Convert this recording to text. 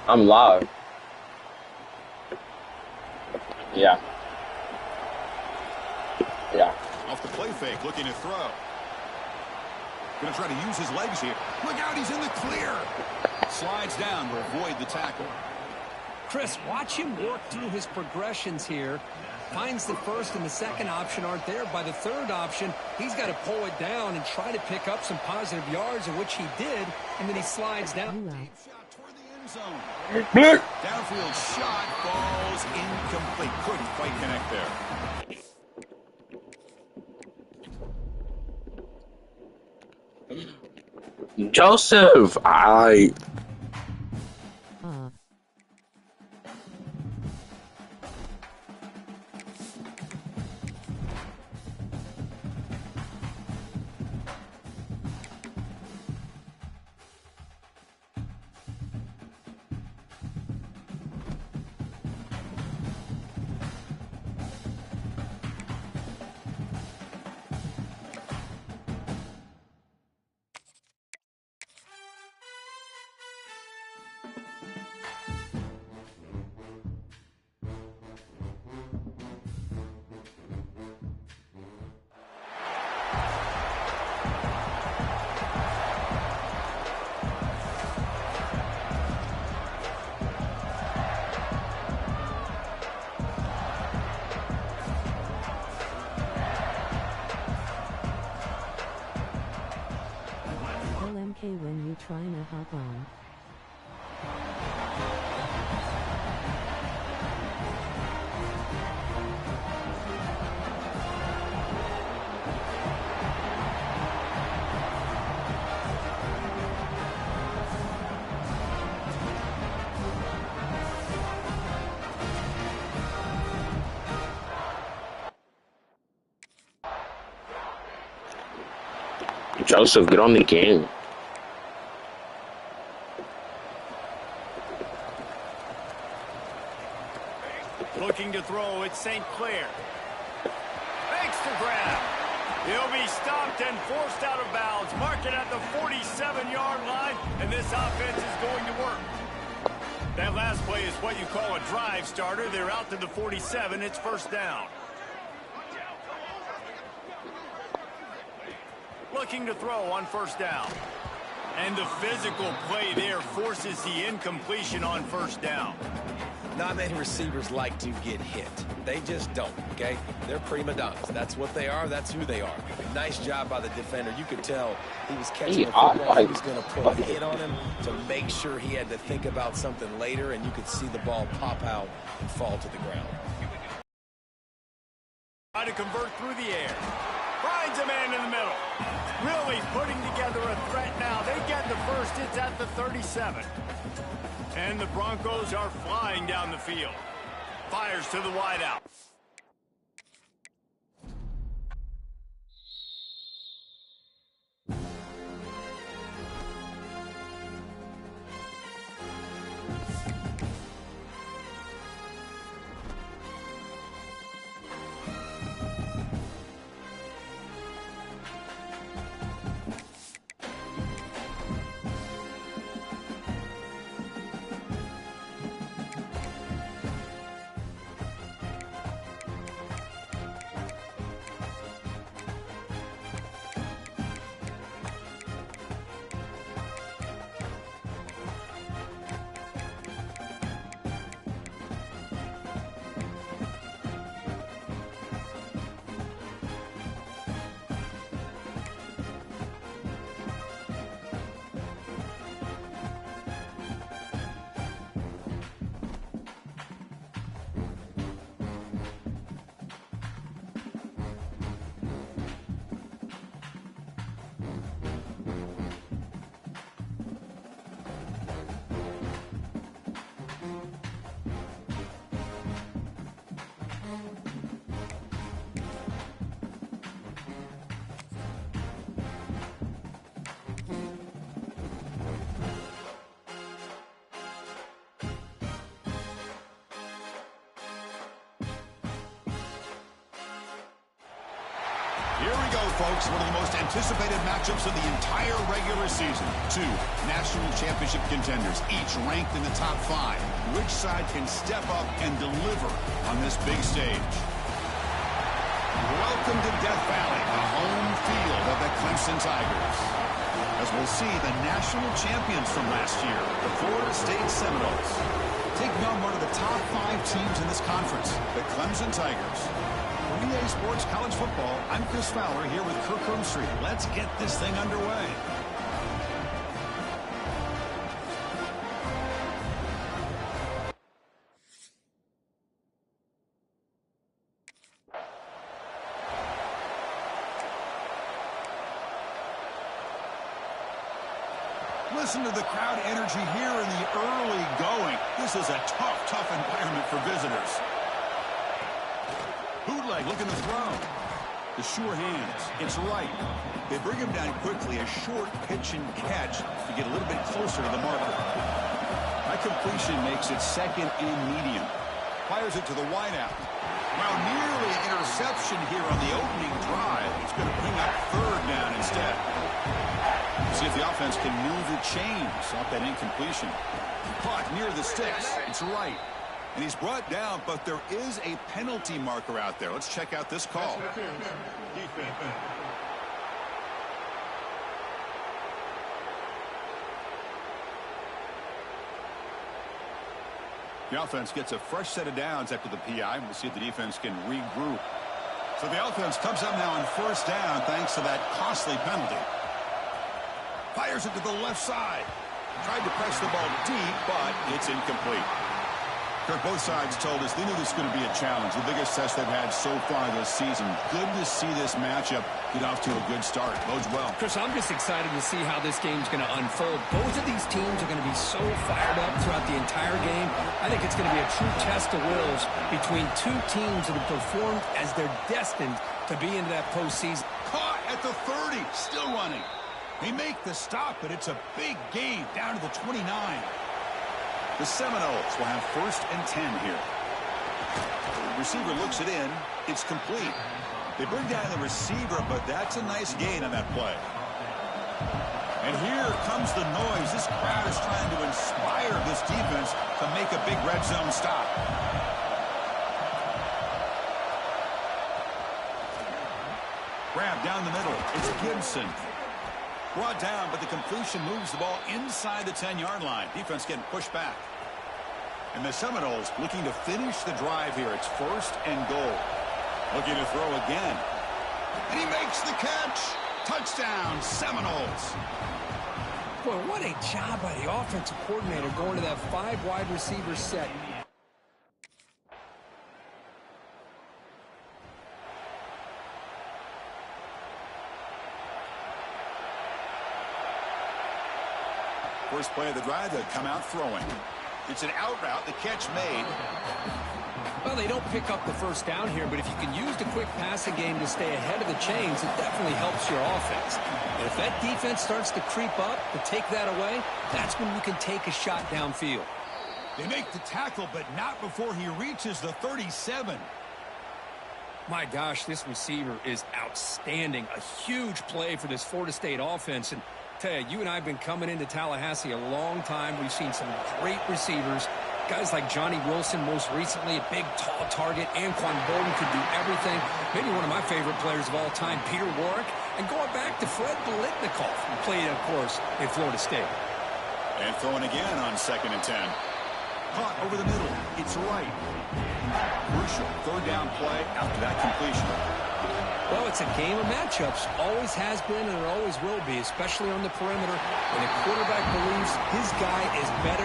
I'm live. Yeah. Yeah. Off the play fake, looking to throw. Going to try to use his legs here. Look out, he's in the clear. Slides down to avoid the tackle. Chris, watch him work through his progressions here. Finds the first and the second option aren't there. By the third option, he's got to pull it down and try to pick up some positive yards, in which he did, and then he slides down. Deep shot toward the end zone. Downfield shot falls incomplete. Couldn't quite connect there. Joseph, when you trying to hop on. Joseph, get on the game. Looking to throw, it's St. Clair. Makes the grab. He'll be stopped and forced out of bounds. Mark it at the 47-yard line, and this offense is going to work. That last play is what you call a drive starter. They're out to the 47. It's first down. Looking to throw on first down. And the physical play there forces the incompletion on first down. Not many receivers like to get hit. They just don't, okay? They're prima donnas. That's what they are. That's who they are. Nice job by the defender. You could tell he was catching the football. He was going to put a hit on him to make sure he had to think about something later, and you could see the ball pop out and fall to the ground. Try to convert through the air. Finds a man in the middle. Really putting together a threat now. They get the first. It's at the 37. And the Broncos are flying down the field. Fires to the wideout. Here we go, folks. One of the most anticipated matchups of the entire regular season. Two national championship contenders, each ranked in the top 5. Which side can step up and deliver on this big stage? Welcome to Death Valley, the home field of the Clemson Tigers. As we'll see, the national champions from last year, the Florida State Seminoles, taking on one of the top 5 teams in this conference, the Clemson Tigers. For EA Sports College Football, I'm Chris Fowler here with Kirk Street. Let's get this thing underway. Listen to the crowd energy here in the early going. This is a tough environment for visitors. Bootleg looking to throw. The sure hands. It's right. They bring him down quickly. A short pitch and catch to get a little bit closer to the marker. That completion makes it second and medium. Fires it to the wideout. Well, nearly an interception here on the opening drive. It's going to bring up third down instead. See if the offense can move the chains off that incompletion. Caught near the sticks. It's right. And he's brought down, but there is a penalty marker out there. Let's check out this call. The offense gets a fresh set of downs after the PI. We'll see if the defense can regroup. So the offense comes up now on first down thanks to that costly penalty. Fires it to the left side. Tried to press the ball deep, but it's incomplete. Kirk, both sides told us they knew this was going to be a challenge, the biggest test they've had so far this season. Good to see this matchup get off to a good start. Bodes well. Chris, I'm just excited to see how this game's going to unfold. Both of these teams are going to be so fired up throughout the entire game. I think it's going to be a true test of wills between two teams that have performed as they're destined to be into that postseason. Caught at the 30, still running. They make the stop, but it's a big gain down to the 29. The Seminoles will have first and 10 here. The receiver looks it in. It's complete. They bring down the receiver, but that's a nice gain on that play. And here comes the noise. This crowd is trying to inspire this defense to make a big red zone stop. Grab down the middle. It's Gibson. Brought down, but the completion moves the ball inside the 10-yard line. Defense getting pushed back. And the Seminoles looking to finish the drive here. It's first and goal. Looking to throw again. And he makes the catch. Touchdown, Seminoles. Boy, what a job by the offensive coordinator going to that 5 wide receiver set. First play of the drive, they come out throwing. It's an out route, the catch made. Well, they don't pick up the first down here, but if you can use the quick passing game to stay ahead of the chains, it definitely helps your offense. And if that defense starts to creep up, to take that away, that's when you can take a shot downfield. They make the tackle, but not before he reaches the 37. My gosh, this receiver is outstanding. A huge play for this Florida State offense. And tell you, you and I have been coming into Tallahassee a long time. We've seen some great receivers. Guys like Johnny Wilson, most recently, a big, tall target. Anquan Bolden could do everything. Maybe one of my favorite players of all time, Peter Warrick. And going back to Fred Biletnikoff, who played, of course, in Florida State. And throwing again on second and 10. Caught over the middle. It's right. Crucial third down play after that completion. Well, it's a game of matchups. Always has been and it always will be, especially on the perimeter. When a quarterback believes his guy is better